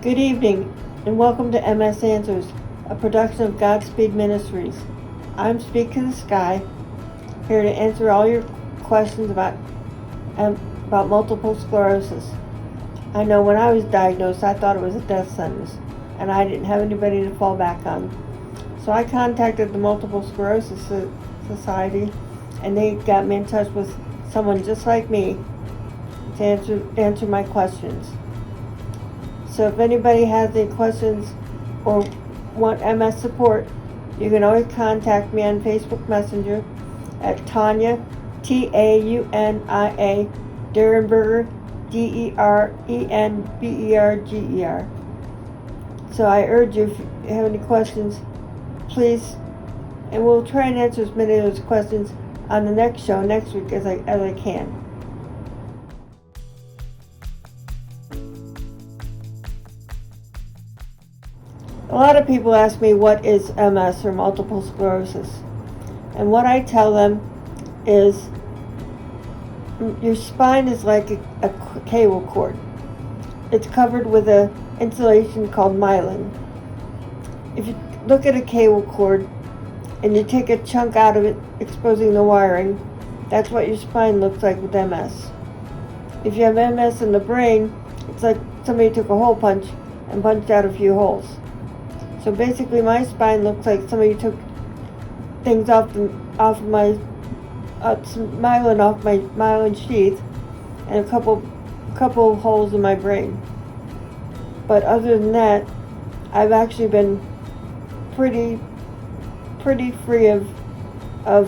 Good evening, and welcome to MS Answers, a production of Godspeed Ministries. I'm Speak to the Sky, here to answer all your questions about multiple sclerosis. I know when I was diagnosed, I thought it was a death sentence, and I didn't have anybody to fall back on. So I contacted the Multiple Sclerosis Society, and they got me in touch with someone just like me to answer my questions. So if anybody has any questions or want MS support, you can always contact me on Facebook Messenger at Taunia, Taunia, Derenberger, Derenberger. So I urge you, if you have any questions, please, and we'll try and answer as many of those questions on the next show next week as I can. A lot of people ask me what is MS or multiple sclerosis, and what I tell them is your spine is like a cable cord. It's covered with an insulation called myelin. If you look at a cable cord and you take a chunk out of it, exposing the wiring, that's what your spine looks like with MS. If you have MS in the brain, it's like somebody took a hole punch and punched out a few holes. So basically, my spine looks like somebody took things off my some myelin off my myelin sheath, and a couple holes in my brain. But other than that, I've actually been pretty free of a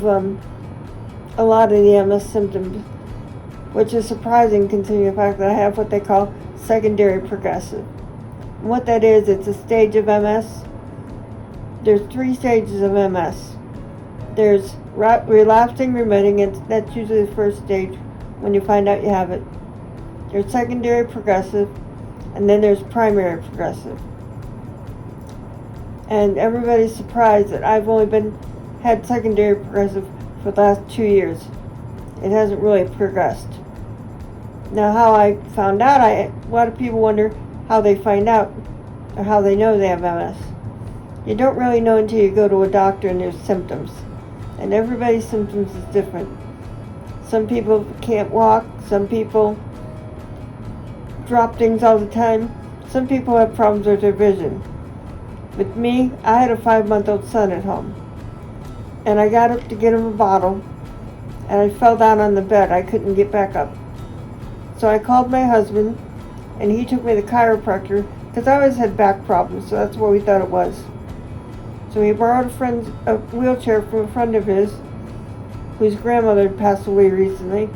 lot of the MS symptoms, which is surprising considering the fact that I have what they call secondary progressive. And what that is, it's a stage of MS. There's 3 stages of MS. There's relapsing remitting, and that's usually the first stage when you find out you have it. There's secondary progressive, and then there's primary progressive. And everybody's surprised that I've only had secondary progressive for the last 2 years. It hasn't really progressed. Now, how I found out, a lot of people wonder how they find out or how they know they have MS. You don't really know until you go to a doctor and there's symptoms. And everybody's symptoms is different. Some people can't walk, some people drop things all the time, some people have problems with their vision. With me, I had a 5-month-old son at home, and I got up to get him a bottle, and I fell down on the bed. I couldn't get back up. So I called my husband, and he took me to the chiropractor, because I always had back problems, so that's what we thought it was. So he borrowed a wheelchair from a friend of his, whose grandmother had passed away recently,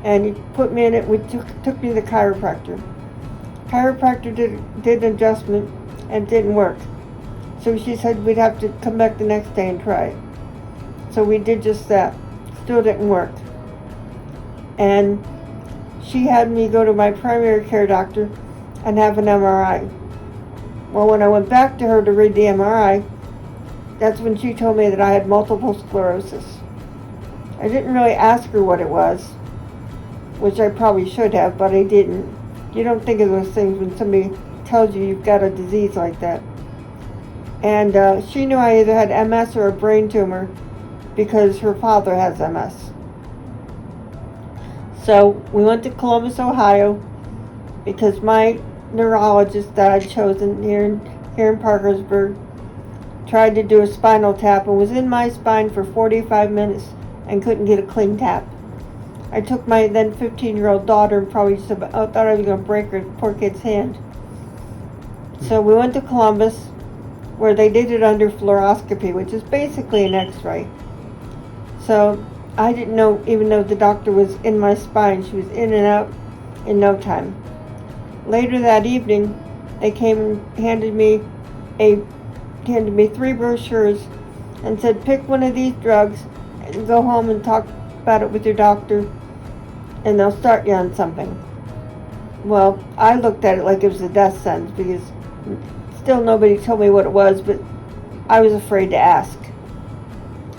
and he put me in it. We took me to the chiropractor. Chiropractor did an adjustment, and it didn't work. So she said we'd have to come back the next day and try it. So we did just that. Still didn't work. And she had me go to my primary care doctor and have an MRI. Well, when I went back to her to read the MRI, that's when she told me that I had multiple sclerosis. I didn't really ask her what it was, which I probably should have, but I didn't. You don't think of those things when somebody tells you you've got a disease like that. And she knew I either had MS or a brain tumor because her father has MS. So we went to Columbus, Ohio, because my neurologist that I'd chosen here in Parkersburg tried to do a spinal tap and was in my spine for 45 minutes and couldn't get a clean tap. I took my then 15-year-old daughter and probably just thought I was going to break her poor kid's hand. So we went to Columbus, where they did it under fluoroscopy, which is basically an x-ray. So I didn't know, even though the doctor was in my spine, she was in and out in no time. Later that evening, they came and handed me 3 brochures and said, pick one of these drugs and go home and talk about it with your doctor, and they'll start you on something. Well, I looked at it like it was a death sentence because still nobody told me what it was, but I was afraid to ask.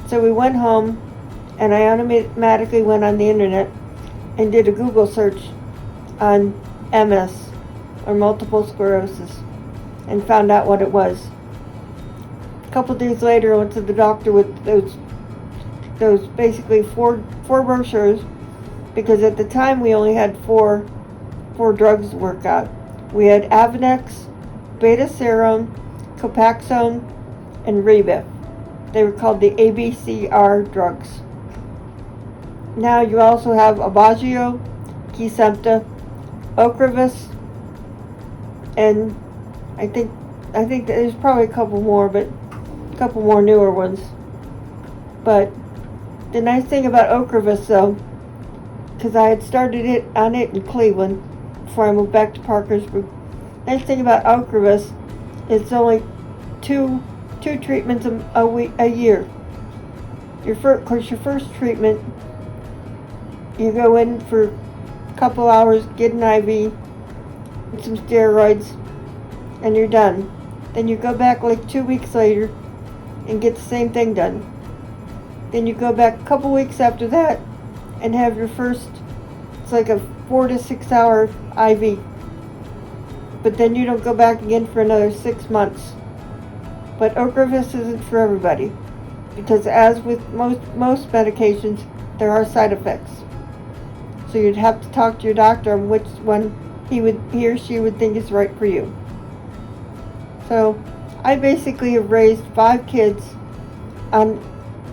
So we went home, and I automatically went on the internet and did a Google search on MS or multiple sclerosis, and found out what it was. A couple days later, I went to the doctor with those basically four brochures, because at the time we only had four drugs to work out. We had Avonex, Betaseron, Copaxone, and Rebif. They were called the ABCR drugs. Now you also have Aubagio, Kesimpta, Ocrevus, and I think there's probably a couple more, but a couple more newer ones. But the nice thing about Ocrevus, though, because I had started it in Cleveland before I moved back to Parkersburg. Nice thing about Ocrevus, it's only two treatments a year. Your first treatment, you go in for a couple hours, get an IV, and some steroids, and you're done. Then you go back like 2 weeks later and get the same thing done. Then you go back a couple weeks after that and have your first, it's like a 4 to 6 hour IV. But then you don't go back again for another 6 months. But Ocrevus isn't for everybody, because as with most medications, there are side effects. So you'd have to talk to your doctor on which one he or she would think is right for you. So I basically have raised 5 kids on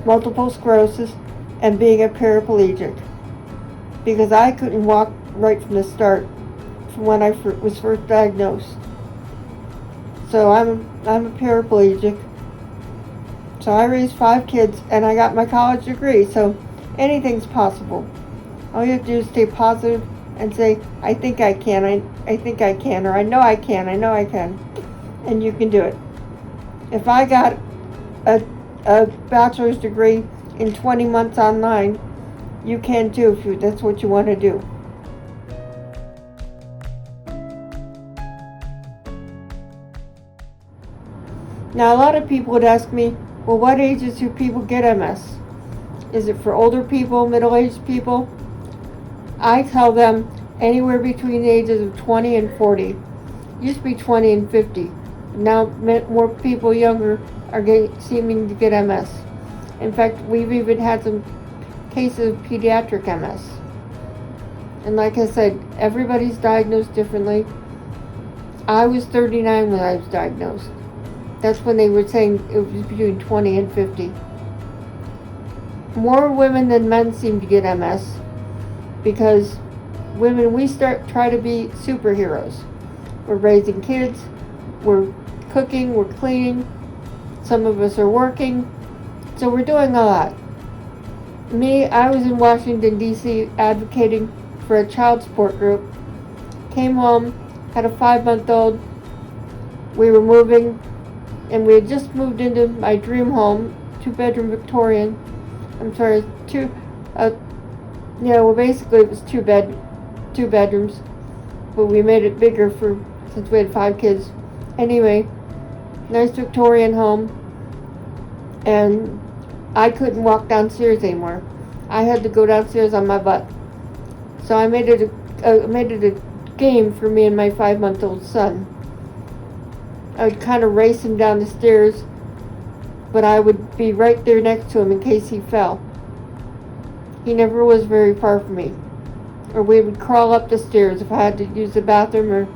multiple sclerosis and being a paraplegic, because I couldn't walk right from the start, from when I was first diagnosed. So I'm a paraplegic. So I raised 5 kids, and I got my college degree. So anything's possible. All you have to do is stay positive and say, I think I can, I think I can, or I know I can, and you can do it. If I got a bachelor's degree in 20 months online, you can too if that's what you want to do. Now, a lot of people would ask me, well, what ages do people get MS? Is it for older people, middle-aged people? I tell them anywhere between the ages of 20 and 40. It used to be 20 and 50. Now more people younger are seeming to get MS. In fact, we've even had some cases of pediatric MS. And like I said, everybody's diagnosed differently. I was 39 when I was diagnosed. That's when they were saying it was between 20 and 50. More women than men seem to get MS, because women, we try to be superheroes. We're raising kids, we're cooking, we're cleaning, some of us are working, so we're doing a lot. Me, I was in Washington, D.C. advocating for a child support group. Came home, had a 5-month-old. We were moving, and we had just moved into my dream home, 2-bedroom Victorian. Basically it was two bedrooms, but we made it bigger since we had 5 kids. Anyway, nice Victorian home, and I couldn't walk downstairs anymore. I had to go downstairs on my butt. So I made it a game for me and my 5-month-old son. I would kind of race him down the stairs, but I would be right there next to him in case he fell. He never was very far from me. Or we would crawl up the stairs if I had to use the bathroom or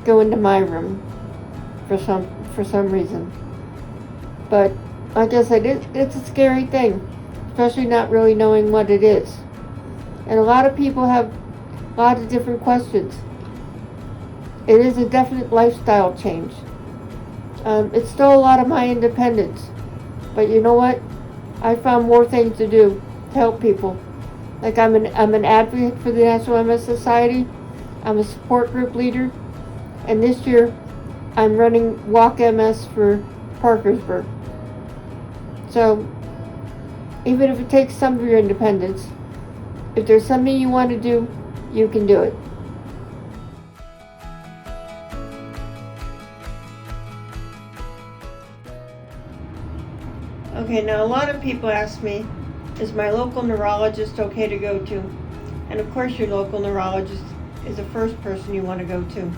go into my room for some reason. But like I said, it's a scary thing, especially not really knowing what it is. And a lot of people have a lot of different questions. It is a definite lifestyle change. It's still a lot of my independence. But you know what? I found more things to do to help people. Like I'm an advocate for the National MS Society. I'm a support group leader. And this year, I'm running Walk MS for Parkersburg. So, even if it takes some of your independence, if there's something you want to do, you can do it. Okay, now a lot of people ask me, is my local neurologist okay to go to? And of course your local neurologist is the first person you want to go to.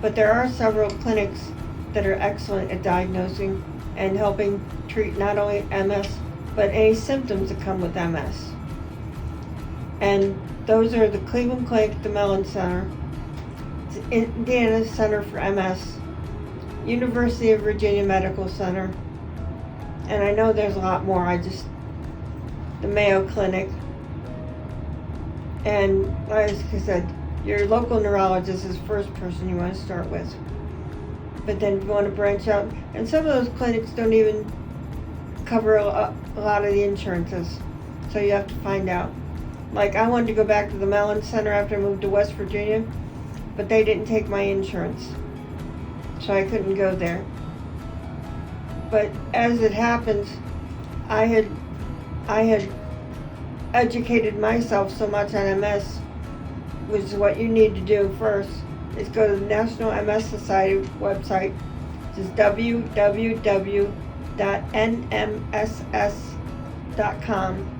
But there are several clinics that are excellent at diagnosing and helping treat not only MS, but any symptoms that come with MS. And those are the Cleveland Clinic, the Mellon Center, the Indiana Center for MS, University of Virginia Medical Center, and I know there's a lot more, the Mayo Clinic. And like I said, your local neurologist is the first person you want to start with. But then you want to branch out, and some of those clinics don't even cover a lot of the insurances, so you have to find out. Like, I wanted to go back to the Mellon Center after I moved to West Virginia, but they didn't take my insurance, so I couldn't go there. But as it happens, I had educated myself so much on MS, which is what you need to do first, is go to the National MS Society website, which is www.nmss.com.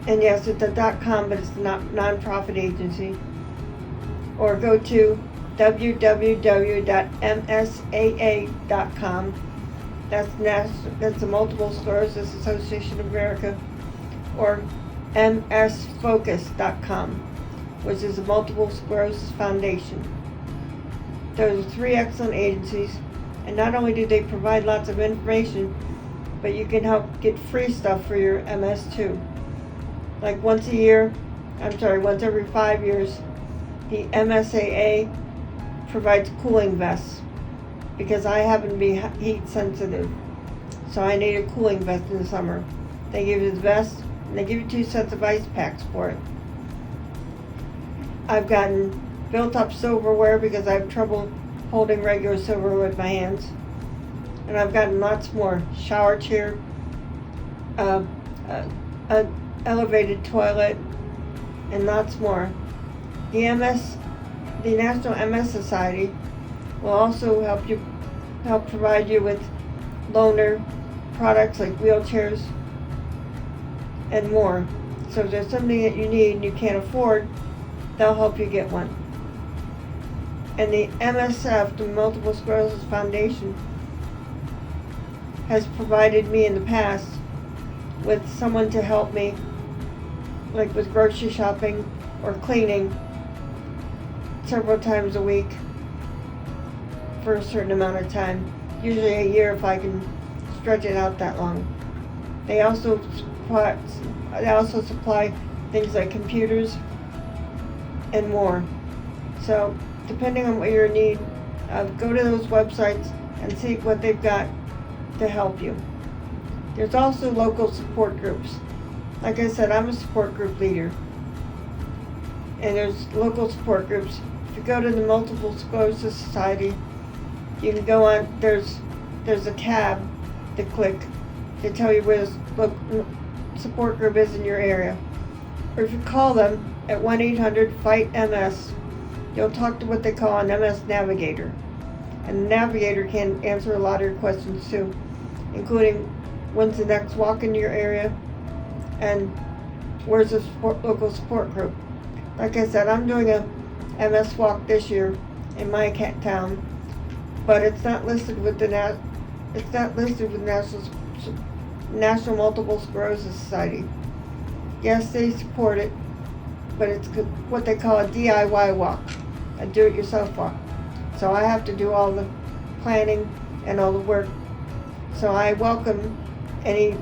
And yes, it's a .com, but it's not non-profit agency. Or go to www.msaa.com. That's the Multiple Sclerosis Association of America. Or msfocus.com, which is the Multiple Sclerosis Foundation. Those are three excellent agencies, and not only do they provide lots of information, but you can help get free stuff for your MS too. Like once every 5 years, the MSAA provides cooling vests, because I happen to be heat sensitive, so I need a cooling vest in the summer. They give you the vest, and they give you 2 sets of ice packs for it. I've gotten built up silverware because I have trouble holding regular silverware with my hands. And I've gotten lots more. Shower chair, an elevated toilet, and lots more. The National MS Society will also help provide you with loaner products like wheelchairs and more. So if there's something that you need and you can't afford, they'll help you get one. And the MSF, the Multiple Sclerosis Foundation, has provided me in the past with someone to help me, like with grocery shopping or cleaning, several times a week for a certain amount of time, usually a year if I can stretch it out that long. They also supply things like computers and more. So depending on what your need, go to those websites and see what they've got to help you. There's also local support groups. Like I said, I'm a support group leader, and there's local support groups. If you go to the Multiple Sclerosis Society, you can go on, there's a tab to click to tell you where this support group is in your area. Or if you call them at 1-800-FIGHT-MS, you'll talk to what they call an MS navigator. And the navigator can answer a lot of your questions too, including when's the next walk in your area and where's the local support group. Like I said, I'm doing a MS walk this year in my town, but it's not listed with the National Multiple Sclerosis Society. Yes, they support it, but it's what they call a DIY walk, a do-it-yourself walk. So I have to do all the planning and all the work. So I welcome any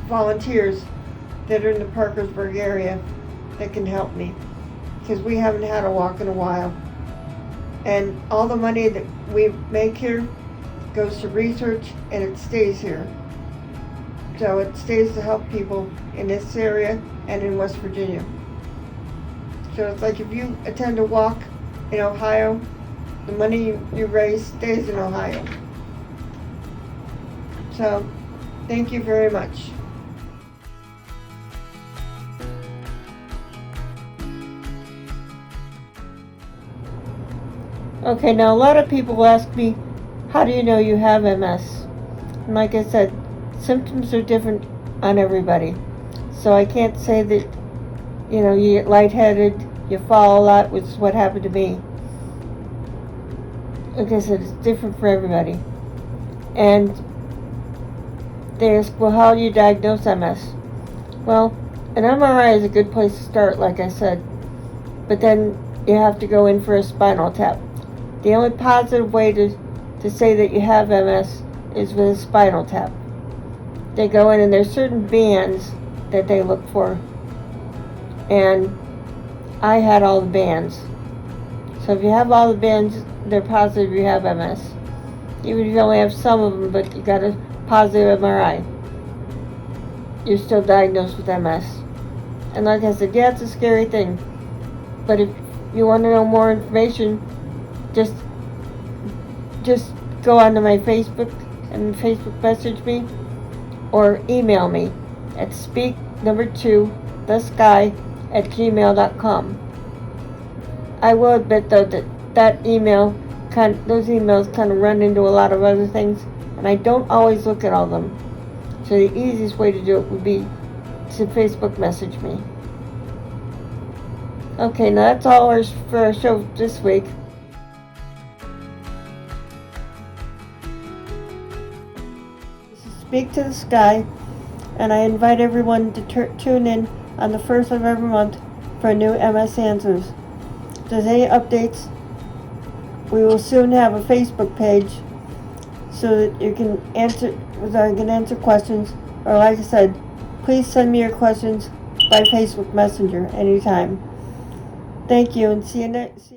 volunteers that are in the Parkersburg area that can help me, because we haven't had a walk in a while. And all the money that we make here goes to research, and it stays here. So it stays to help people in this area and in West Virginia. So it's like if you attend a walk in Ohio, the money you raise stays in Ohio. So thank you very much. Okay, now a lot of people ask me, how do you know you have MS? And like I said, symptoms are different on everybody. So I can't say that, you get lightheaded, you fall a lot, which is what happened to me. like I said, it's different for everybody. And they ask, well, how do you diagnose MS? Well, an MRI is a good place to start, like I said, but then you have to go in for a spinal tap. The only positive way to say that you have MS is with a spinal tap. They go in and there's certain bands that they look for, and I had all the bands. So if you have all the bands, they're positive you have MS. Even if you only have some of them, but you got a positive MRI, you're still diagnosed with MS. And like I said, yeah, it's a scary thing. But if you want to know more information, just go onto my Facebook and Facebook message me, or email me at speak2thesky@gmail.com. I will admit though that those emails kind of run into a lot of other things, and I don't always look at all of them. So the easiest way to do it would be to Facebook message me. Okay, now that's all for our show this week. This is Speak to the Sky, and I invite everyone to tune in on the 1st of every month for new MS Answers. If there's any updates, we will soon have a Facebook page so that you can answer questions, or like I said, please send me your questions by Facebook Messenger anytime. Thank you, and see you next.